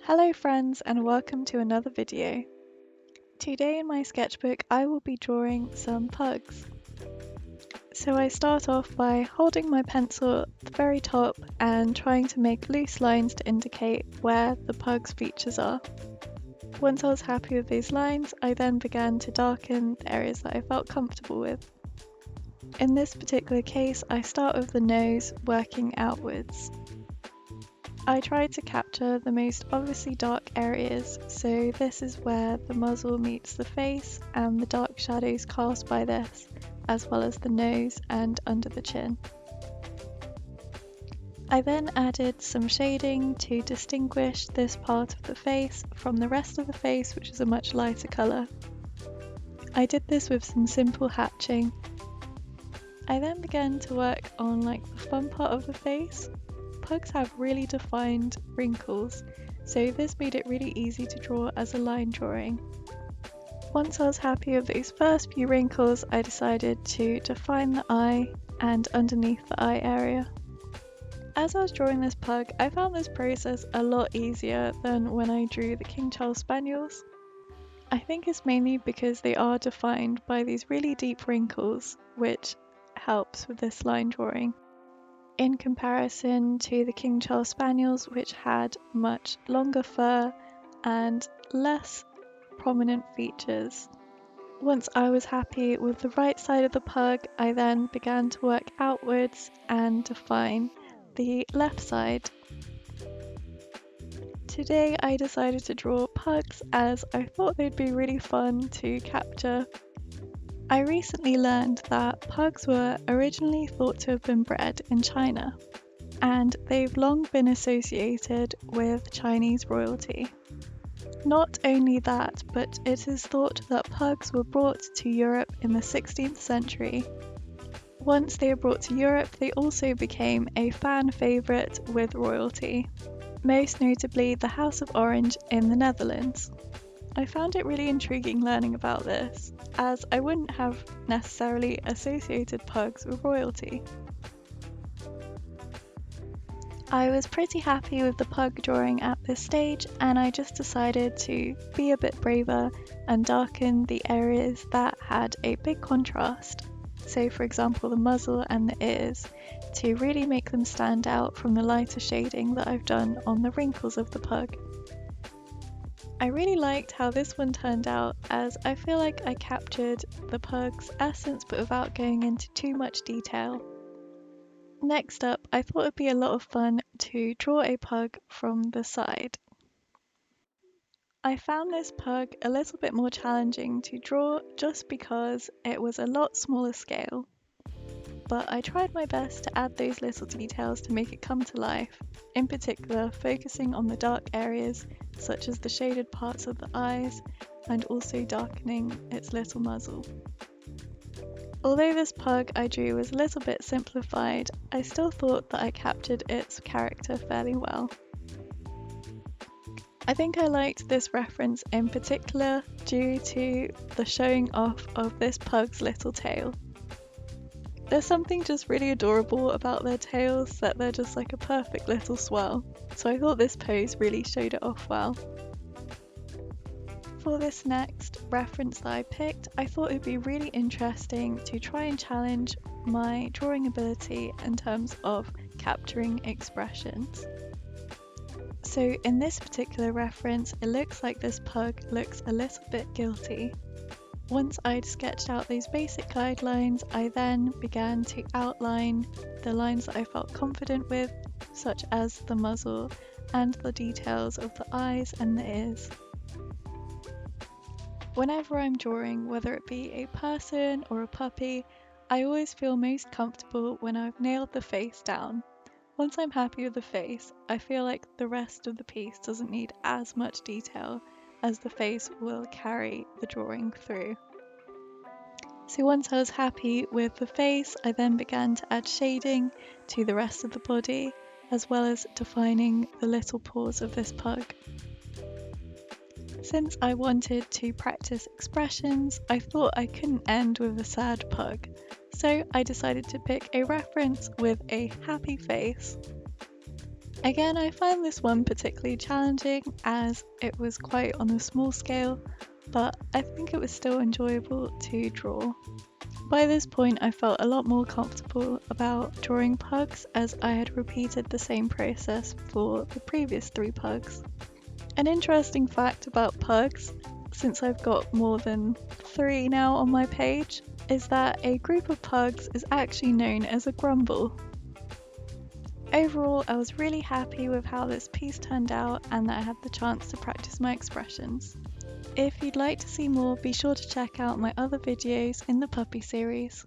Hello friends and welcome to another video. Today in my sketchbook I will be drawing some pugs. So I start off by holding my pencil at the very top and trying to make loose lines to indicate where the pug's features are. Once I was happy with these lines, I then began to darken the areas that I felt comfortable with. In this particular case, I start with the nose working outwards. I tried to capture the most obviously dark areas, so this is where the muzzle meets the face and the dark shadows cast by this, as well as the nose and under the chin. I then added some shading to distinguish this part of the face from the rest of the face, which is a much lighter colour. I did this with some simple hatching. I then began to work on the fun part of the face. Pugs have really defined wrinkles, so this made it really easy to draw as a line drawing. Once I was happy with these first few wrinkles, I decided to define the eye and underneath the eye area. As I was drawing this pug, I found this process a lot easier than when I drew the King Charles Spaniels. I think it's mainly because they are defined by these really deep wrinkles, which helps with this line drawing, in comparison to the King Charles Spaniels, which had much longer fur and less prominent features. Once I was happy with the right side of the pug, I then began to work outwards and define the left side. Today I decided to draw pugs as I thought they'd be really fun to capture. I recently learned that pugs were originally thought to have been bred in China, and they've long been associated with Chinese royalty. Not only that, but it is thought that pugs were brought to Europe in the 16th century. Once they were brought to Europe, they also became a fan favourite with royalty, most notably the House of Orange in the Netherlands. I found it really intriguing learning about this, as I wouldn't have necessarily associated pugs with royalty. I was pretty happy with the pug drawing at this stage, and I just decided to be a bit braver and darken the areas that had a big contrast, so for example the muzzle and the ears, to really make them stand out from the lighter shading that I've done on the wrinkles of the pug. I really liked how this one turned out, as I feel like I captured the pug's essence but without going into too much detail. Next up, I thought it'd be a lot of fun to draw a pug from the side. I found this pug a little bit more challenging to draw just because it was a lot smaller scale, but I tried my best to add those little details to make it come to life, in particular focusing on the dark areas such as the shaded parts of the eyes and also darkening its little muzzle. Although this pug I drew was a little bit simplified, I still thought that I captured its character fairly well. I think I liked this reference in particular due to the showing off of this pug's little tail. There's something just really adorable about their tails, that they're just like a perfect little swirl, so I thought this pose really showed it off well. For this next reference that I picked, I thought it would be really interesting to try and challenge my drawing ability in terms of capturing expressions. So in this particular reference, it looks like this pug looks a little bit guilty. Once I'd sketched out these basic guidelines, I then began to outline the lines that I felt confident with, such as the muzzle and the details of the eyes and the ears. Whenever I'm drawing, whether it be a person or a puppy, I always feel most comfortable when I've nailed the face down. Once I'm happy with the face, I feel like the rest of the piece doesn't need as much detail, as the face will carry the drawing through. So once I was happy with the face, I then began to add shading to the rest of the body, as well as defining the little paws of this pug. Since I wanted to practice expressions, I thought I couldn't end with a sad pug, so I decided to pick a reference with a happy face. Again, I find this one particularly challenging as it was quite on a small scale, but I think it was still enjoyable to draw. By this point, I felt a lot more comfortable about drawing pugs as I had repeated the same process for the previous 3 pugs. An interesting fact about pugs, since I've got more than 3 now on my page, is that a group of pugs is actually known as a grumble. Overall, I was really happy with how this piece turned out and that I had the chance to practice my expressions. If you'd like to see more, be sure to check out my other videos in the puppy series.